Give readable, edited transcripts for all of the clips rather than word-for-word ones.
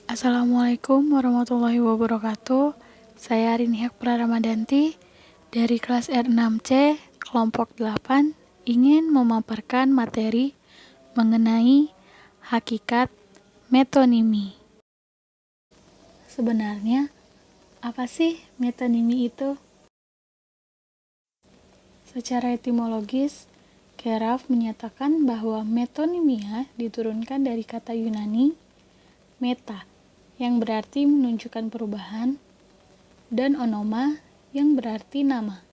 Assalamualaikum warahmatullahi wabarakatuh. Saya Rinihak Praramadanti dari kelas R6C kelompok 8 ingin memaparkan materi mengenai hakikat metonimi. Sebenarnya, apa sih metonimi itu? Secara etimologis, Keraf menyatakan bahwa metonimia diturunkan dari kata Yunani meta, yang berarti menunjukkan perubahan, dan onoma, yang berarti nama.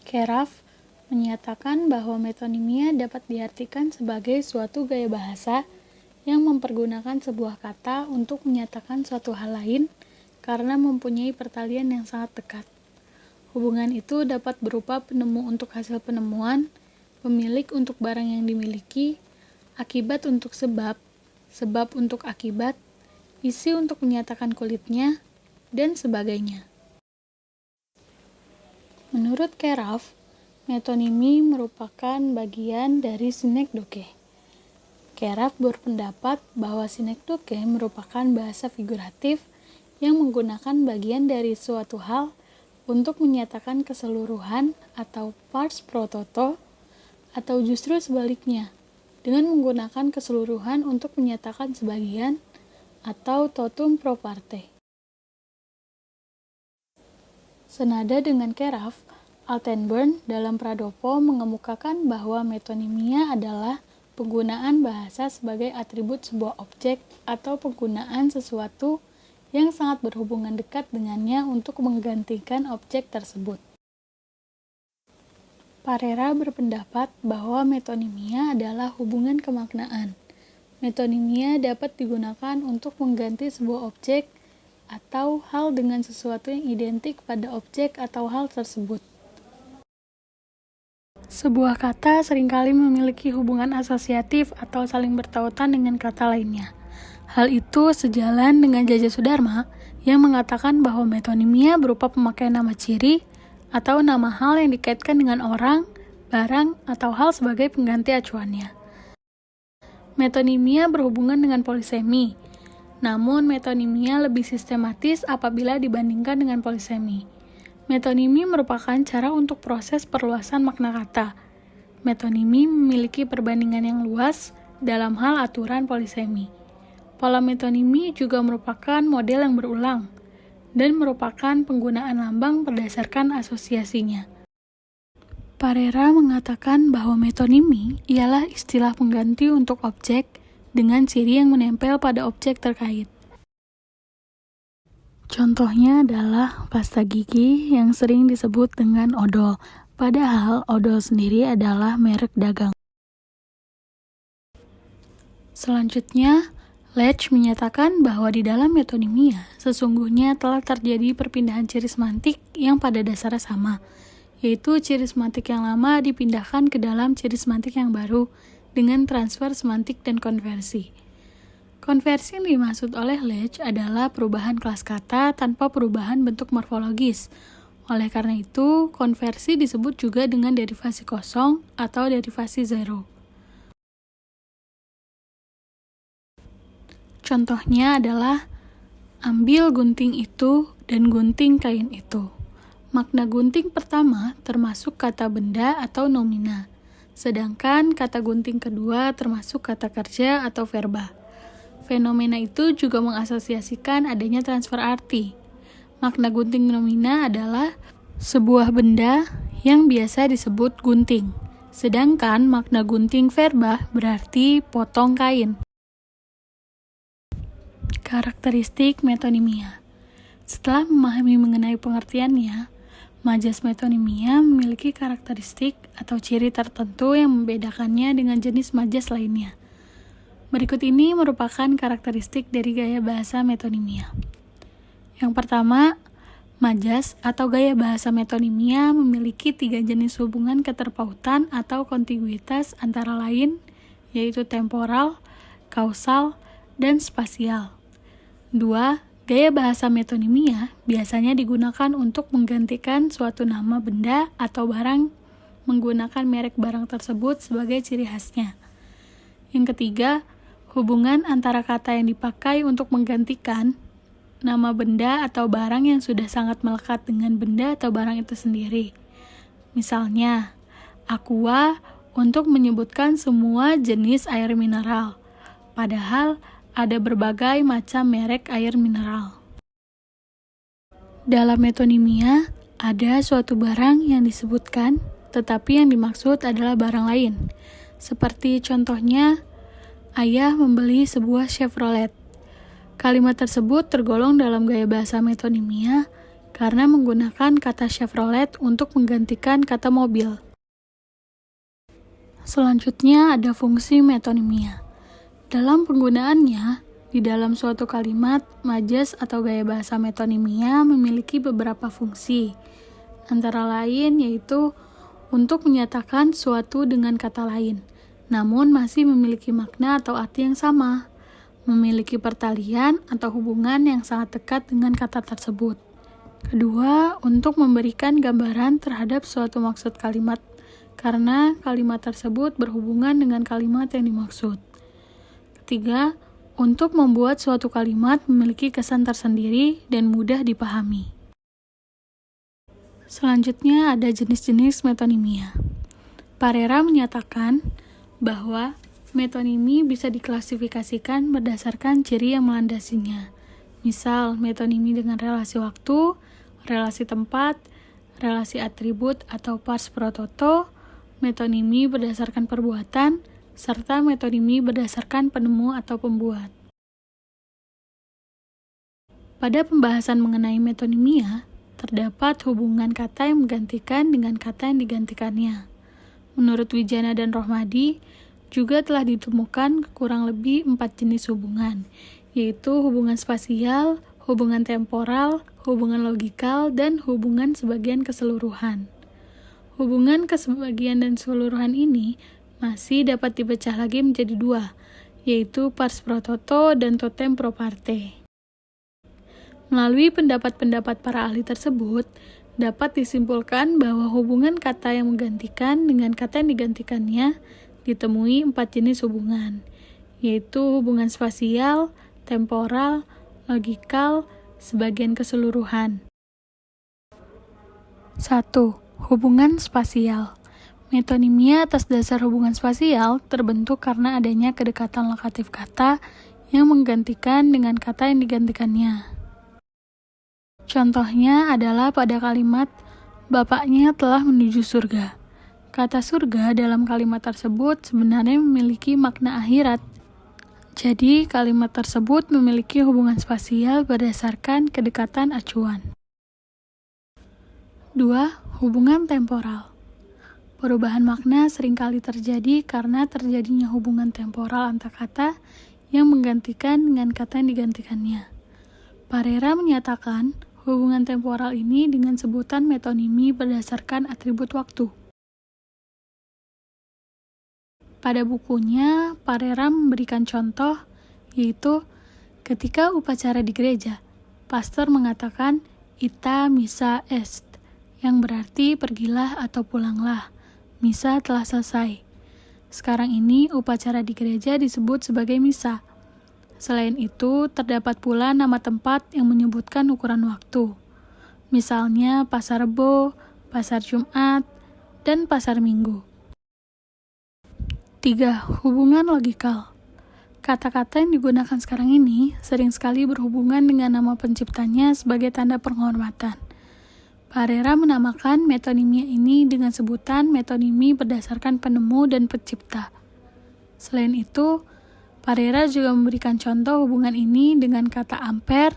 Keraf menyatakan bahwa metonimia dapat diartikan sebagai suatu gaya bahasa yang mempergunakan sebuah kata untuk menyatakan suatu hal lain karena mempunyai pertalian yang sangat dekat. Hubungan itu dapat berupa penemu untuk hasil penemuan, pemilik untuk barang yang dimiliki, akibat untuk sebab, sebab untuk akibat, isi untuk menyatakan kulitnya, dan sebagainya. Menurut Keraf, metonimi merupakan bagian dari sinekdoche. Keraf berpendapat bahwa sinekdoche merupakan bahasa figuratif yang menggunakan bagian dari suatu hal untuk menyatakan keseluruhan atau pars pro toto, atau justru sebaliknya, dengan menggunakan keseluruhan untuk menyatakan sebagian atau totum pro parte. Senada dengan Keraf, Altenburn dalam Pradopo mengemukakan bahwa metonimia adalah penggunaan bahasa sebagai atribut sebuah objek atau penggunaan sesuatu yang sangat berhubungan dekat dengannya untuk menggantikan objek tersebut. Parera berpendapat bahwa metonimia adalah hubungan kemaknaan. Metonimia dapat digunakan untuk mengganti sebuah objek atau hal dengan sesuatu yang identik pada objek atau hal tersebut. Sebuah kata seringkali memiliki hubungan asosiatif atau saling bertautan dengan kata lainnya. Hal itu sejalan dengan Jaja Sudarma yang mengatakan bahwa metonimia berupa pemakaian nama ciri atau nama hal yang dikaitkan dengan orang, barang, atau hal sebagai pengganti acuannya. Metonimia berhubungan dengan polisemi, namun metonimia lebih sistematis apabila dibandingkan dengan polisemi. Metonimi merupakan cara untuk proses perluasan makna kata. Metonimi memiliki perbandingan yang luas dalam hal aturan polisemi. Pola metonimi juga merupakan model yang berulang dan merupakan penggunaan lambang berdasarkan asosiasinya. Parera mengatakan bahwa metonimi ialah istilah pengganti untuk objek dengan ciri yang menempel pada objek terkait. Contohnya adalah pasta gigi yang sering disebut dengan odol, padahal odol sendiri adalah merek dagang. Selanjutnya, Lech menyatakan bahwa di dalam metonimia sesungguhnya telah terjadi perpindahan ciri semantik yang pada dasarnya sama, yaitu ciri semantik yang lama dipindahkan ke dalam ciri semantik yang baru dengan transfer semantik dan konversi. Konversi yang dimaksud oleh Lech adalah perubahan kelas kata tanpa perubahan bentuk morfologis. Oleh karena itu, konversi disebut juga dengan derivasi kosong atau derivasi zero. Contohnya adalah ambil gunting itu dan gunting kain itu. Makna gunting pertama termasuk kata benda atau nomina, sedangkan kata gunting kedua termasuk kata kerja atau verba. Fenomena itu juga mengasosiasikan adanya transfer arti. Makna gunting nomina adalah sebuah benda yang biasa disebut gunting, sedangkan makna gunting verba berarti potong kain. Karakteristik metonimia. Setelah memahami mengenai pengertiannya, majas metonimia memiliki karakteristik atau ciri tertentu yang membedakannya dengan jenis majas lainnya. Berikut ini merupakan karakteristik dari gaya bahasa metonimia. Yang pertama, majas atau gaya bahasa metonimia memiliki 3 jenis hubungan keterpautan atau kontiguitas antara lain, yaitu temporal, kausal, dan spasial. 2. Gaya bahasa metonimia biasanya digunakan untuk menggantikan suatu nama benda atau barang menggunakan merek barang tersebut sebagai ciri khasnya. Yang ketiga, hubungan antara kata yang dipakai untuk menggantikan nama benda atau barang yang sudah sangat melekat dengan benda atau barang itu sendiri. Misalnya, aqua untuk menyebutkan semua jenis air mineral, padahal ada berbagai macam merek air mineral. Dalam metonimia, ada suatu barang yang disebutkan, tetapi yang dimaksud adalah barang lain. Seperti contohnya, ayah membeli sebuah Chevrolet. Kalimat tersebut tergolong dalam gaya bahasa metonimia karena menggunakan kata Chevrolet untuk menggantikan kata mobil. Selanjutnya ada fungsi metonimia. Dalam penggunaannya, di dalam suatu kalimat, majas atau gaya bahasa metonimia memiliki beberapa fungsi. Antara lain yaitu untuk menyatakan suatu dengan kata lain, namun masih memiliki makna atau arti yang sama, memiliki pertalian atau hubungan yang sangat dekat dengan kata tersebut. Kedua, untuk memberikan gambaran terhadap suatu maksud kalimat, karena kalimat tersebut berhubungan dengan kalimat yang dimaksud. Ketiga, untuk membuat suatu kalimat memiliki kesan tersendiri dan mudah dipahami. Selanjutnya ada jenis-jenis metonimia. Parera menyatakan bahwa metonimi bisa diklasifikasikan berdasarkan ciri yang melandasinya. Misal, metonimi dengan relasi waktu, relasi tempat, relasi atribut atau pars pro toto, metonimi berdasarkan perbuatan, serta metonimi berdasarkan penemu atau pembuat. Pada pembahasan mengenai metonimia, terdapat hubungan kata yang menggantikan dengan kata yang digantikannya. Menurut Wijana dan Rohmadi, juga telah ditemukan kurang lebih 4 jenis hubungan, yaitu hubungan spasial, hubungan temporal, hubungan logikal, dan hubungan sebagian keseluruhan. Hubungan kesebagian dan keseluruhan ini masih dapat dipecah lagi menjadi 2, yaitu pars pro toto dan totem pro parte. Melalui pendapat-pendapat para ahli tersebut, dapat disimpulkan bahwa hubungan kata yang menggantikan dengan kata yang digantikannya ditemui 4 jenis hubungan, yaitu hubungan spasial, temporal, logikal, sebagian keseluruhan. 1. Hubungan spasial. Metonimia atas dasar hubungan spasial terbentuk karena adanya kedekatan lokatif kata yang menggantikan dengan kata yang digantikannya. Contohnya adalah pada kalimat, bapaknya telah menuju surga. Kata surga dalam kalimat tersebut sebenarnya memiliki makna akhirat. Jadi, kalimat tersebut memiliki hubungan spasial berdasarkan kedekatan acuan. 2. Hubungan temporal. Perubahan makna seringkali terjadi karena terjadinya hubungan temporal antar kata yang menggantikan dengan kata yang digantikannya. Parera menyatakan hubungan temporal ini dengan sebutan metonimi berdasarkan atribut waktu. Pada bukunya, Parera memberikan contoh, yaitu ketika upacara di gereja, pastor mengatakan ita missa est, yang berarti pergilah atau pulanglah, misa telah selesai. Sekarang ini upacara di gereja disebut sebagai misa. Selain itu, terdapat pula nama tempat yang menyebutkan ukuran waktu. Misalnya Pasar Rebo, Pasar Jumat, dan Pasar Minggu. 3. Hubungan logikal. Kata-kata yang digunakan sekarang ini sering sekali berhubungan dengan nama penciptanya sebagai tanda penghormatan. Parera menamakan metonimia ini dengan sebutan metonimi berdasarkan penemu dan pencipta. Selain itu, Parera juga memberikan contoh hubungan ini dengan kata ampere,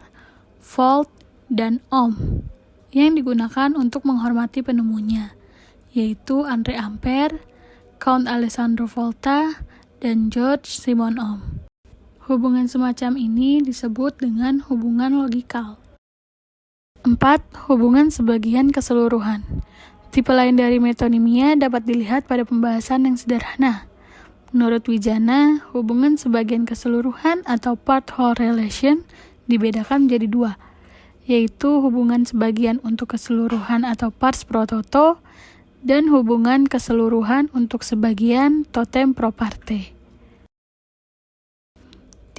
volt, dan ohm yang digunakan untuk menghormati penemunya, yaitu Andre Ampere, Count Alessandro Volta, dan George Simon Ohm. Hubungan semacam ini disebut dengan hubungan logikal. 4. Hubungan sebagian keseluruhan. Tipe lain dari metonimia dapat dilihat pada pembahasan yang sederhana. Menurut Wijana, hubungan sebagian keseluruhan atau part-whole relation dibedakan menjadi 2, yaitu hubungan sebagian untuk keseluruhan atau pars pro toto dan hubungan keseluruhan untuk sebagian totem pro parte.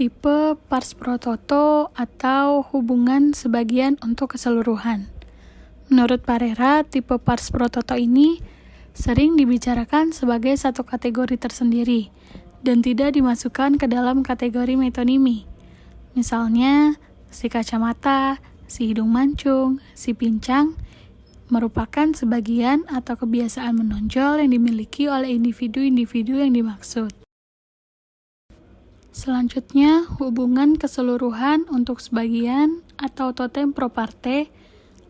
tipe pars pro toto atau hubungan sebagian untuk keseluruhan. Menurut Parera, tipe pars pro toto ini sering dibicarakan sebagai satu kategori tersendiri dan tidak dimasukkan ke dalam kategori metonimi. Misalnya, si kacamata, si hidung mancung, si pincang merupakan sebagian atau kebiasaan menonjol yang dimiliki oleh individu-individu yang dimaksud. Selanjutnya, hubungan keseluruhan untuk sebagian atau totem pro parte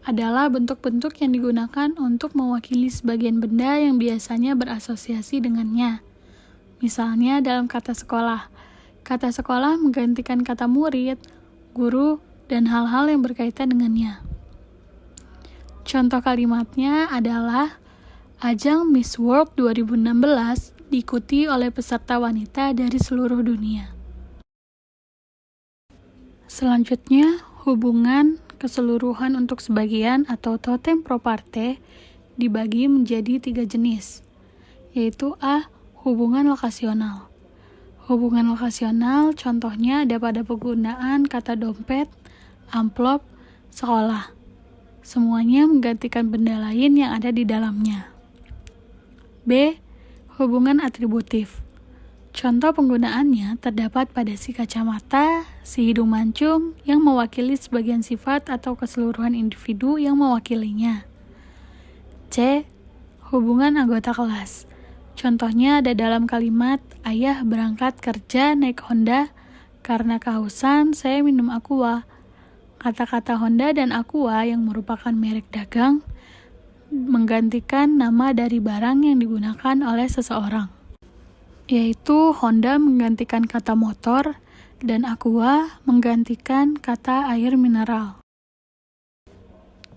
adalah bentuk-bentuk yang digunakan untuk mewakili sebagian benda yang biasanya berasosiasi dengannya. Misalnya dalam kata sekolah menggantikan kata murid, guru, dan hal-hal yang berkaitan dengannya. Contoh kalimatnya adalah ajang Miss World 2016 diikuti oleh peserta wanita dari seluruh dunia. Selanjutnya, hubungan keseluruhan untuk sebagian atau totem pro parte dibagi menjadi 3 jenis, yaitu A. Hubungan lokasional. Hubungan lokasional contohnya ada pada penggunaan kata dompet, amplop, sekolah. Semuanya menggantikan benda lain yang ada di dalamnya. B. Hubungan atributif. Contoh penggunaannya terdapat pada si kacamata, si hidung mancung yang mewakili sebagian sifat atau keseluruhan individu yang mewakilinya. C. Hubungan anggota kelas. Contohnya ada dalam kalimat, ayah berangkat kerja naik Honda, karena kehausan saya minum Aqua. Kata-kata Honda dan Aqua yang merupakan merek dagang menggantikan nama dari barang yang digunakan oleh seseorang, yaitu Honda menggantikan kata motor dan Aqua menggantikan kata air mineral.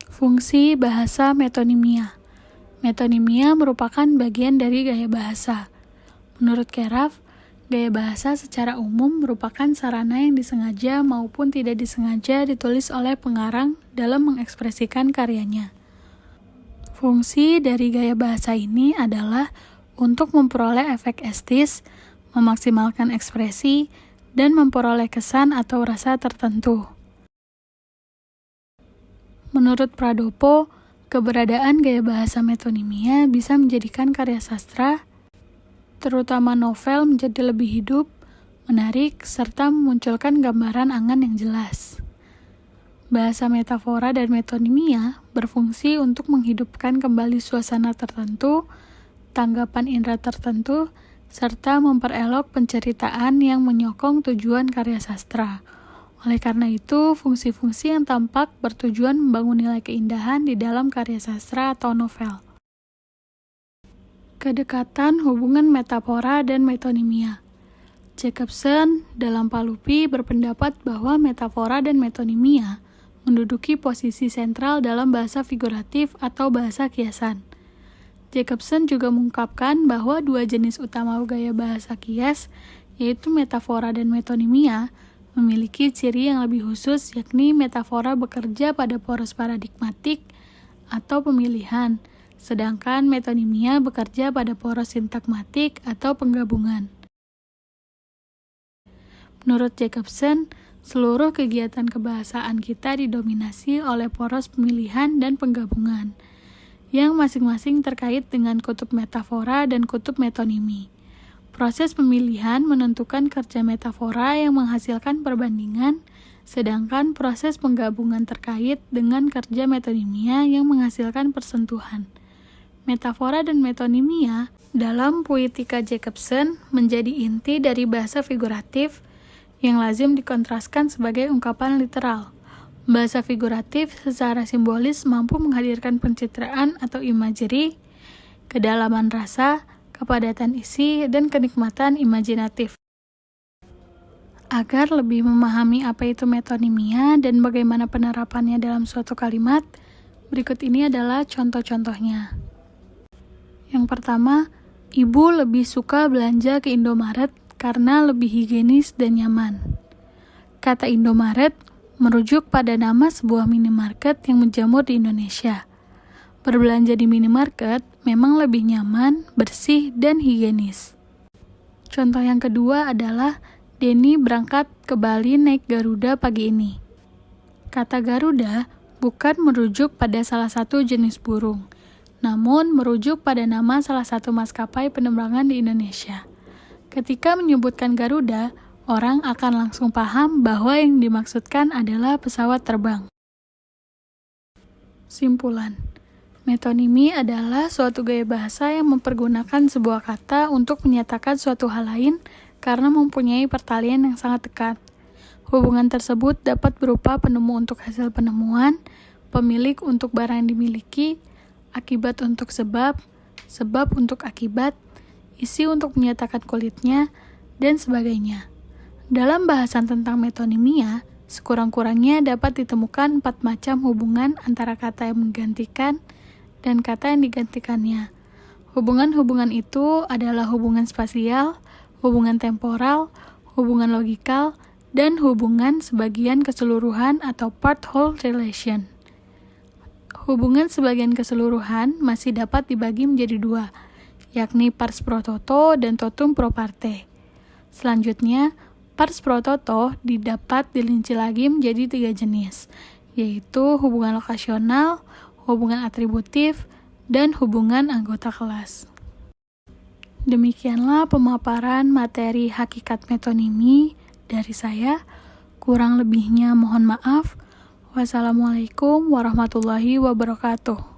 Fungsi bahasa metonimia. Metonimia merupakan bagian dari gaya bahasa. Menurut Keraf, gaya bahasa secara umum merupakan sarana yang disengaja maupun tidak disengaja ditulis oleh pengarang dalam mengekspresikan karyanya. Fungsi dari gaya bahasa ini adalah untuk memperoleh efek estis, memaksimalkan ekspresi, dan memperoleh kesan atau rasa tertentu. Menurut Pradopo, keberadaan gaya bahasa metonimia bisa menjadikan karya sastra, terutama novel, menjadi lebih hidup, menarik, serta memunculkan gambaran angan yang jelas. Bahasa metafora dan metonimia berfungsi untuk menghidupkan kembali suasana tertentu, tanggapan indera tertentu, serta memperelok penceritaan yang menyokong tujuan karya sastra. Oleh karena itu, fungsi-fungsi yang tampak bertujuan membangun nilai keindahan di dalam karya sastra atau novel. Kedekatan hubungan metafora dan metonimia. Jacobson dalam Palupi berpendapat bahwa metafora dan metonimia menduduki posisi sentral dalam bahasa figuratif atau bahasa kiasan. Jacobson juga mengungkapkan bahwa 2 jenis utama gaya bahasa kias, yaitu metafora dan metonimia, memiliki ciri yang lebih khusus, yakni metafora bekerja pada poros paradigmatik atau pemilihan, sedangkan metonimia bekerja pada poros sintagmatik atau penggabungan. Menurut Jacobson, seluruh kegiatan kebahasaan kita didominasi oleh poros pemilihan dan penggabungan, yang masing-masing terkait dengan kutub metafora dan kutub metonimi. Proses pemilihan menentukan kerja metafora yang menghasilkan perbandingan, sedangkan proses penggabungan terkait dengan kerja metonimia yang menghasilkan persentuhan. Metafora dan metonimia dalam Puitika Jacobson menjadi inti dari bahasa figuratif yang lazim dikontraskan sebagai ungkapan literal. Bahasa figuratif secara simbolis mampu menghadirkan pencitraan atau imagery, kedalaman rasa, kepadatan isi, dan kenikmatan imajinatif. Agar lebih memahami apa itu metonimia dan bagaimana penerapannya dalam suatu kalimat, berikut ini adalah contoh-contohnya. Yang pertama, ibu lebih suka belanja ke Indomaret karena lebih higienis dan nyaman. Kata Indomaret merujuk pada nama sebuah minimarket yang menjamur di Indonesia. Berbelanja di minimarket memang lebih nyaman, bersih, dan higienis. Contoh yang kedua adalah Denny berangkat ke Bali naik Garuda pagi ini. Kata Garuda bukan merujuk pada salah satu jenis burung, namun merujuk pada nama salah satu maskapai penerbangan di Indonesia. Ketika menyebutkan Garuda, orang akan langsung paham bahwa yang dimaksudkan adalah pesawat terbang. Simpulan. Metonimi adalah suatu gaya bahasa yang mempergunakan sebuah kata untuk menyatakan suatu hal lain karena mempunyai pertalian yang sangat dekat. Hubungan tersebut dapat berupa penemu untuk hasil penemuan, pemilik untuk barang yang dimiliki, akibat untuk sebab, sebab untuk akibat, isi untuk menyatakan kulitnya, dan sebagainya. Dalam bahasan tentang metonimia, sekurang-kurangnya dapat ditemukan 4 macam hubungan antara kata yang menggantikan dan kata yang digantikannya. Hubungan-hubungan itu adalah hubungan spasial, hubungan temporal, hubungan logikal, dan hubungan sebagian keseluruhan atau part-whole relation. Hubungan sebagian keseluruhan masih dapat dibagi menjadi 2, yakni pars pro toto dan totum pro parte. Selanjutnya, pars pro toto didapat dirinci lagi menjadi 3 jenis, yaitu hubungan lokasional, hubungan atributif, dan hubungan anggota kelas. Demikianlah pemaparan materi hakikat metonimi dari saya. Kurang lebihnya mohon maaf. Wassalamualaikum warahmatullahi wabarakatuh.